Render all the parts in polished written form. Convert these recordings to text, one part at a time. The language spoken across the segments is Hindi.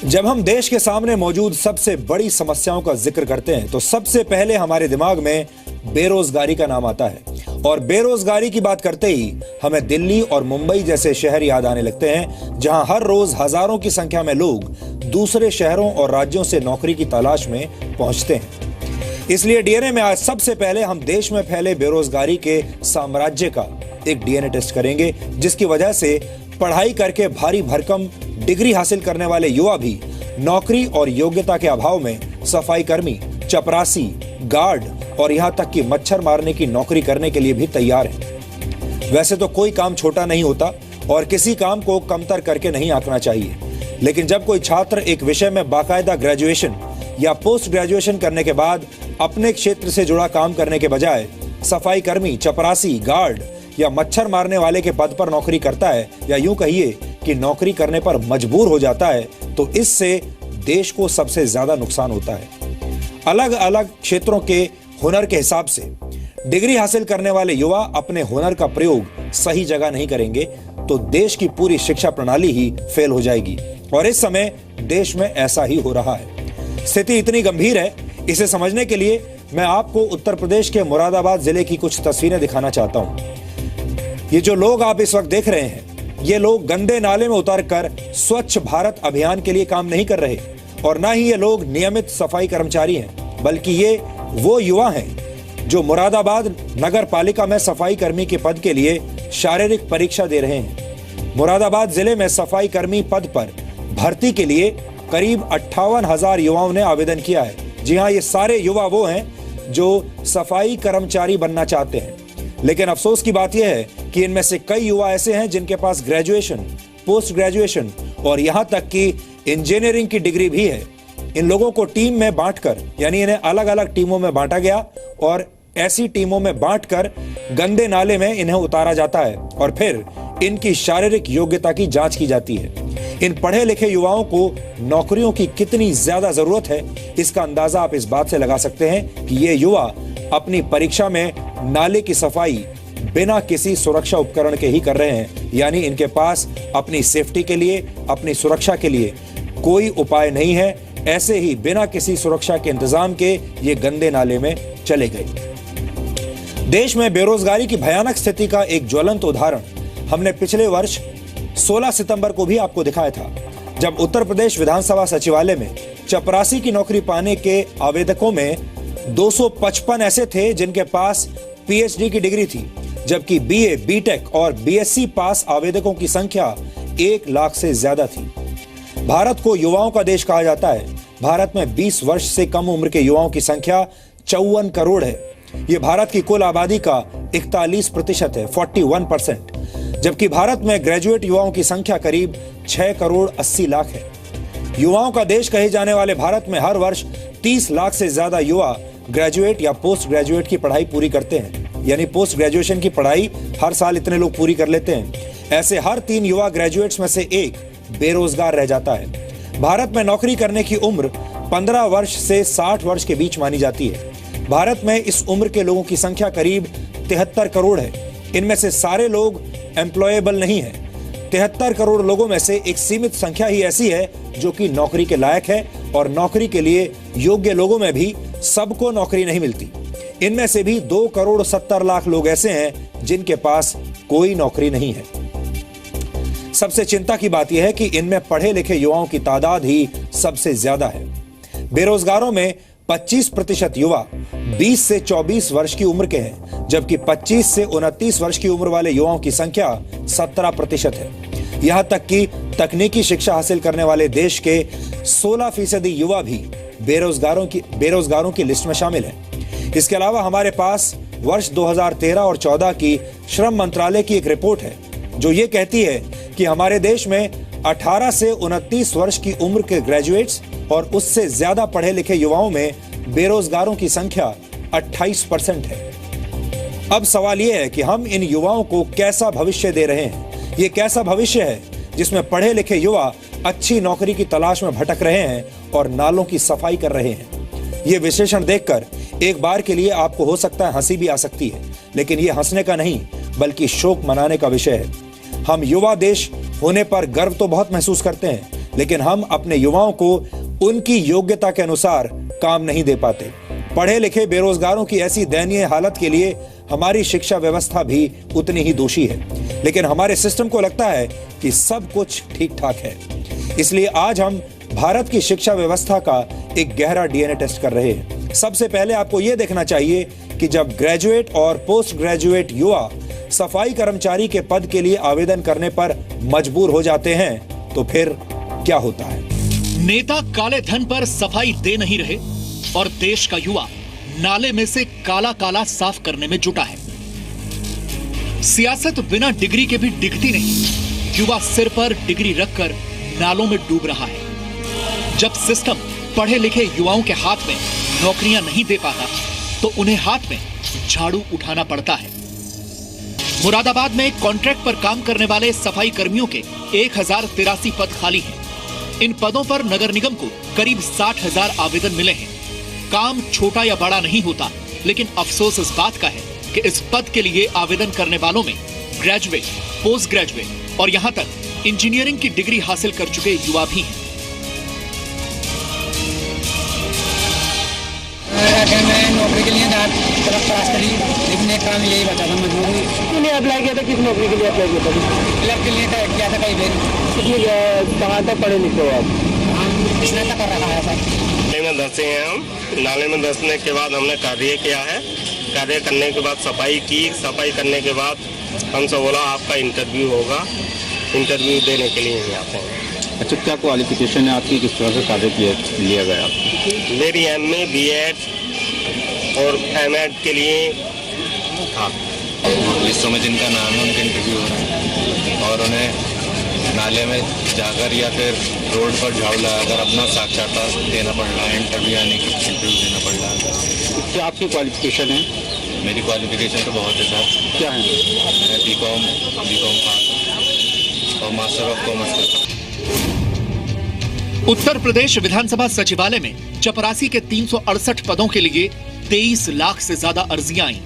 जब हम देश के सामने मौजूद सबसे बड़ी समस्याओं का जिक्र करते हैं तो सबसे पहले हमारे दिमाग में बेरोजगारी का नाम आता है। और बेरोजगारी की बात करते ही हमें दिल्ली और मुंबई जैसे शहर याद आने लगते हैं, जहां हर रोज हजारों की संख्या में लोग दूसरे शहरों और राज्यों से नौकरी की तलाश में पहुंचते हैं। इसलिए डीएनए में आज सबसे पहले हम देश में फैले बेरोजगारी के साम्राज्य का एक डीएनए टेस्ट करेंगे, जिसकी वजह से पढ़ाई करके भारी भरकम डिग्री हासिल करने वाले युवा भी नौकरी और योग्यता के अभाव में सफाई कर्मी, चपरासी, गार्ड और यहां तक कि मच्छर मारने की नौकरी करने के लिए भी तैयार हैं। वैसे तो कोई काम छोटा नहीं होता और किसी काम को कमतर करके नहीं आंकना चाहिए, लेकिन जब कोई छात्र एक विषय में बाकायदा ग्रेजुएशन या पोस्ट ग्रेजुएशन करने के बाद अपने क्षेत्र से जुड़ा काम करने के बजाय सफाई कर्मी, चपरासी, गार्ड या मच्छर मारने वाले के पद पर नौकरी करता है, या यूं कहिए कि नौकरी करने पर मजबूर हो जाता है, तो इससे देश को सबसे ज्यादा नुकसान होता है। अलग अलग क्षेत्रों के हुनर के हिसाब से डिग्री हासिल करने वाले युवा अपने हुनर का प्रयोग सही जगह नहीं करेंगे तो देश की पूरी शिक्षा प्रणाली ही फेल हो जाएगी। और इस समय देश में ऐसा ही हो रहा है। स्थिति इतनी गंभीर है, इसे समझने के लिए मैं आपको उत्तर प्रदेश के मुरादाबाद जिले की कुछ तस्वीरें दिखाना चाहता हूं। ये जो लोग आप इस वक्त देख रहे हैं, ये लोग गंदे नाले में उतरकर स्वच्छ भारत अभियान के लिए काम नहीं कर रहे, और ना ही ये लोग नियमित सफाई कर्मचारी हैं, बल्कि ये वो युवा हैं जो मुरादाबाद नगर पालिका में सफाई कर्मी के पद के लिए शारीरिक परीक्षा दे रहे हैं। मुरादाबाद जिले में सफाई कर्मी पद पर भर्ती के लिए करीब 58,000 युवाओं ने आवेदन किया है। जी हाँ, ये सारे युवा वो हैं जो सफाई कर्मचारी बनना चाहते हैं। लेकिन अफसोस की बात यह है कि इनमें से कई युवा ऐसे हैं जिनके पास ग्रेजुएशन, पोस्ट ग्रेजुएशन और यहां तक कि इंजीनियरिंग की डिग्री भी है। इन लोगों को टीम में बांटकर, यानी इन्हें अलग अलग टीमों में बांटा गया और ऐसी टीमों में बांटकर गंदे नाले में इन्हें उतारा जाता है और फिर इनकी शारीरिक योग्यता की जांच की जाती है। इन पढ़े लिखे युवाओं को नौकरियों की कितनी ज्यादा जरूरत है, इसका अंदाजा आप इस बात से लगा सकते हैं कि ये युवा अपनी परीक्षा में नाले की सफाई बिना किसी सुरक्षा उपकरण के ही कर रहे हैं, यानी इनके पास अपनी सेफ्टी के लिए, अपनी सुरक्षा के लिए कोई उपाय नहीं है। ऐसे ही बिना किसी सुरक्षा के इंतजाम के ये गंदे नाले में चले गए। देश में बेरोजगारी की भयानक स्थिति का एक ज्वलंत उदाहरण हमने पिछले वर्ष 16 सितंबर को भी आपको दिखाया था, जब उत्तर प्रदेश विधानसभा सचिवालय में चपरासी की नौकरी पाने के आवेदकों में 255 ऐसे थे जिनके पास पीएचडी की डिग्री थी, जबकि बीए, बीटेक और बीएससी पास आवेदकों की संख्या 1 लाख से ज्यादा थी। भारत को युवाओं का देश कहा जाता है। भारत में 20 वर्ष से कम उम्र के युवाओं की संख्या 54 करोड़ है। यह भारत की कुल आबादी का 41% है, 41%, जबकि भारत में ग्रेजुएट युवाओं की संख्या करीब 6 करोड़ 80 लाख है। युवाओं का देश कहे जाने वाले भारत में हर वर्ष 30 लाख से ज्यादा युवा ग्रेजुएट या पोस्ट ग्रेजुएट की पढ़ाई पूरी करते हैं, यानी पोस्ट ग्रेजुएशन की पढ़ाई हर साल इतने लोग पूरी कर लेते हैं। ऐसे हर 3 युवा ग्रेजुएट्स में से एक बेरोजगार रह जाता है। भारत में नौकरी करने की उम्र 15 वर्ष से 60 वर्ष के बीच मानी जाती है। भारत में इस उम्र के लोगों की संख्या करीब 73 करोड़ है। इनमें से सारे लोग एम्प्लॉयबल नहीं है। 73 करोड़ लोगों में से एक सीमित संख्या ही ऐसी है जो कि नौकरी के लायक है, और नौकरी के लिए योग्य लोगों में भी सबको नौकरी नहीं मिलती। इनमें से भी 2 करोड़ 70 लाख लोग ऐसे हैं जिनके पास कोई नौकरी नहीं है। सबसे चिंता की बात यह है कि इनमें पढ़े लिखे युवाओं की तादाद ही सबसे ज्यादा है। बेरोजगारों में 25% युवा 20 से 24 वर्ष की उम्र के हैं, जबकि 25 से 29 वर्ष की उम्र वाले युवाओं की संख्या 17% है। यहां तक कि तकनीकी शिक्षा हासिल करने वाले देश के 16% युवा भी बेरोजगारों की लिस्ट में शामिल हैं। इसके अलावा हमारे पास वर्ष 2013 और 14 की श्रम मंत्रालय की एक रिपोर्ट है जो ये कहती है कि हमारे देश में 18 से 29 वर्ष की उम्र के ग्रेजुएट्स और उससे ज्यादा पढ़े लिखे युवाओं में बेरोजगारों की संख्या 28% है। अब सवाल यह है कि हम इन युवाओं को कैसा भविष्य दे रहे हैं। ये कैसा भविष्य है जिसमें पढ़े लिखे युवा अच्छी नौकरी की तलाश में भटक रहे हैं और नालों की सफाई कर रहे हैं। ये विश्लेषण देखकर एक बार के लिए आपको हो सकता है हंसी भी आ सकती है, लेकिन ये हंसने का नहीं बल्कि शोक मनाने का विषय है। हम युवा देश होने पर गर्व तो बहुत महसूस करते हैं, लेकिन हम अपने युवाओं को उनकी योग्यता के अनुसार काम नहीं दे पाते। पढ़े लिखे बेरोजगारों की ऐसी दयनीय हालत के लिए हमारी शिक्षा व्यवस्था भी उतनी ही दोषी है, लेकिन हमारे सिस्टम को लगता है कि सब कुछ ठीक ठाक है। इसलिए आज हम भारत की शिक्षा व्यवस्था का एक गहरा डीएनए टेस्ट कर रहे हैं। सबसे पहले आपको यह देखना चाहिए कि जब ग्रेजुएट और पोस्ट ग्रेजुएट युवा सफाई कर्मचारी के पद के लिए आवेदन करने पर मजबूर हो जाते हैं तो फिर क्या होता है। नेता काले धन पर सफाई दे नहीं रहे और देश का युवा नाले में से काला काला साफ करने में जुटा है। सियासत बिना डिग्री के भी दिखती नहीं। युवा सिर पर डिग्री रखकर नालों में डूब रहा है। जब सिस्टम पढ़े लिखे युवाओं के हाथ में नौकरियां नहीं दे पाता तो उन्हें हाथ में झाड़ू उठाना पड़ता है। मुरादाबाद में कॉन्ट्रैक्ट पर काम करने वाले सफाई कर्मियों के 1083 पद खाली हैं। इन पदों पर नगर निगम को करीब 60,000 आवेदन मिले हैं। काम छोटा या बड़ा नहीं होता, लेकिन अफसोस इस बात का है कि इस पद के लिए आवेदन करने वालों में ग्रेजुएट, पोस्ट ग्रेजुएट और यहां तक इंजीनियरिंग की डिग्री हासिल कर चुके युवा भी हैं। मैं नौकरी के लिए तरफ पास करी, लेकिन एक काम यही बता था मजबूरी। किसने अप्लाई किया था? किस नौकरी के लिए अप्लाई किया था? क्लर्क के लिए किया था कई बार। कितनी कहाँ तक पढ़े लिखे हो आप? हम स्नातक कर रखा है सर। नाले में धंसे हैं हम। नाले में धंसने के बाद हमने कार्य किया है। कार्य करने के बाद सफाई की। सफाई करने के बाद हमसे बोला आपका इंटरव्यू होगा। इंटरव्यू देने के लिए ही आते हैं। अच्छा, क्या क्वालिफिकेशन है आपकी? किस तरह से कार्य लिया गया? मेरी MA BEd और MAd के लिए लिस्टों में जिनका नाम है उनके इंटरव्यू हो रहे हैं और उन्हें नाले में जाकर या फिर रोड पर झाड़ू लगाकर अपना साक्षात्कार देना पड़ रहा है। इंटरव्यू देना पड़ रहा है। क्या आपकी क्वालिफिकेशन है? मेरी क्वालिफिकेशन तो बहुत है सर। क्या है? मैं B.Com पास और मास्टर ऑफ कॉमर्स करता हूँ। उत्तर प्रदेश विधानसभा सचिवालय में चपरासी के 368 पदों के लिए 23 लाख से ज्यादा अर्जियां आई,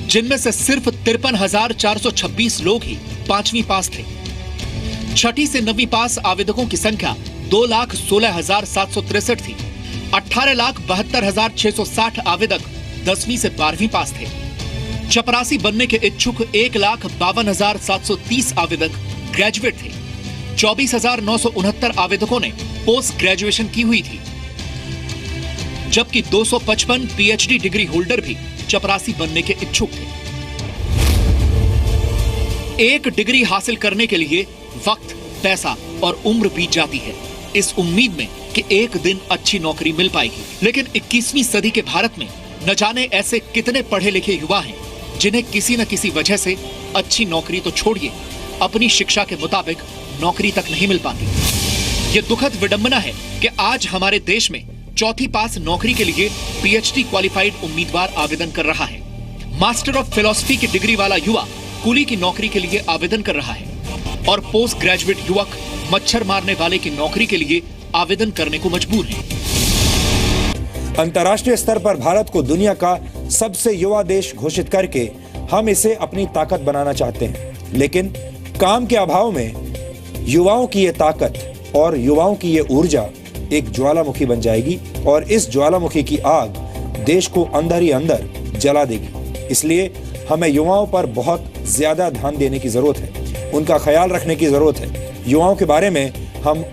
जिनमें से सिर्फ 53,426 लोग ही 5वीं पास थे। छठी से 9वीं पास आवेदकों की संख्या 2,16,763 थी। 18,72,660 आवेदक 10वीं से 12वीं पास थे। चपरासी बनने के इच्छुक 1,52,730 आवेदक ग्रेजुएट थे। 24,969 आवेदकों ने पोस्ट ग्रेजुएशन की हुई थी, जबकि 255 PhD डिग्री होल्डर भी चपरासी बनने के इच्छुक थे। एक डिग्री हासिल करने के लिए वक्त, पैसा और उम्र बीत जाती है, इस उम्मीद में कि एक दिन अच्छी नौकरी मिल पाएगी। लेकिन 21वीं सदी के भारत में न जाने ऐसे कितने पढ़े लिखे युवा हैं जिन्हें किसी न किसी वजह से अच्छी नौकरी तो छोड़िए, अपनी शिक्षा के मुताबिक नौकरी तक नहीं मिल पाती। ये दुखद विडंबना है कि आज हमारे देश में चौथी पास नौकरी के लिए PhD क्वालिफाइड उम्मीदवार आवेदन कर रहा है। मास्टर ऑफ फिलॉसफी की डिग्री वाला युवा कुली की नौकरी के लिए आवेदन कर रहा है और पोस्ट ग्रेजुएट युवक मच्छर मारने वाले की नौकरी के लिए आवेदन करने को मजबूर है। अंतर्राष्ट्रीय स्तर पर भारत को दुनिया का सबसे युवा देश घोषित करके हम इसे अपनी ताकत बनाना चाहते हैं, लेकिन काम के अभाव में युवाओं की ये ताकत और युवाओं की ये ऊर्जा एक ज्वालामुखी बन जाएगी और इस ज्वालामुखी की आग देश को अंदर ही अंदर जला देगी। इसलिए हमें युवाओं पर बहुत ज्यादा ध्यान देने की जरूरत है, उनका ख्याल रखने की जरूरत है। युवाओं के बारे में हम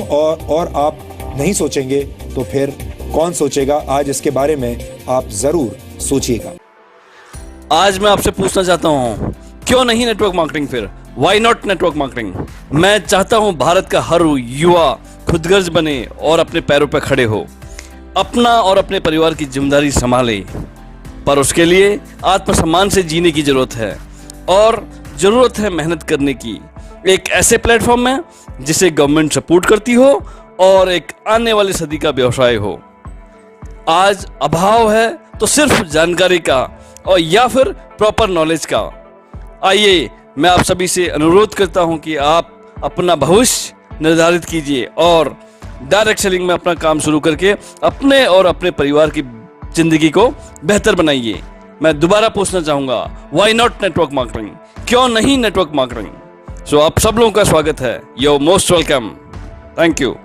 और आप नहीं सोचेंगे तो फिर कौन सोचेगा? आज इसके बारे में आप जरूर सोचिएगा। आज मैं आपसे पूछना चाहता हूं, क्यों नहीं नेटवर्क मार्केटिंग? फिर व्हाई नॉट नेटवर्क मार्केटिंग? मैं चाहता हूं भारत का हर युवा खुदगर्ज बने और अपने पैरों पर खड़े हो, अपना और अपने परिवार की जिम्मेदारी संभाले, पर उसके लिए आत्मसम्मान से जीने की जरूरत है और जरूरत है मेहनत करने की। एक ऐसे प्लेटफॉर्म में जिसे गवर्नमेंट सपोर्ट करती हो और एक आने वाली सदी का व्यवसाय हो। आज अभाव है तो सिर्फ जानकारी का और या फिर प्रॉपर नॉलेज का। आइए मैं आप सभी से अनुरोध करता हूं कि आप अपना भविष्य निर्धारित कीजिए और डायरेक्ट सेलिंग में अपना काम शुरू करके अपने और अपने परिवार की जिंदगी को बेहतर बनाइए। मैं दोबारा पूछना चाहूंगा, व्हाई नॉट नेटवर्क मार्केटिंग? क्यों नहीं नेटवर्क मार्केटिंग? सो आप सब लोगों का स्वागत है। You most welcome. Thank you.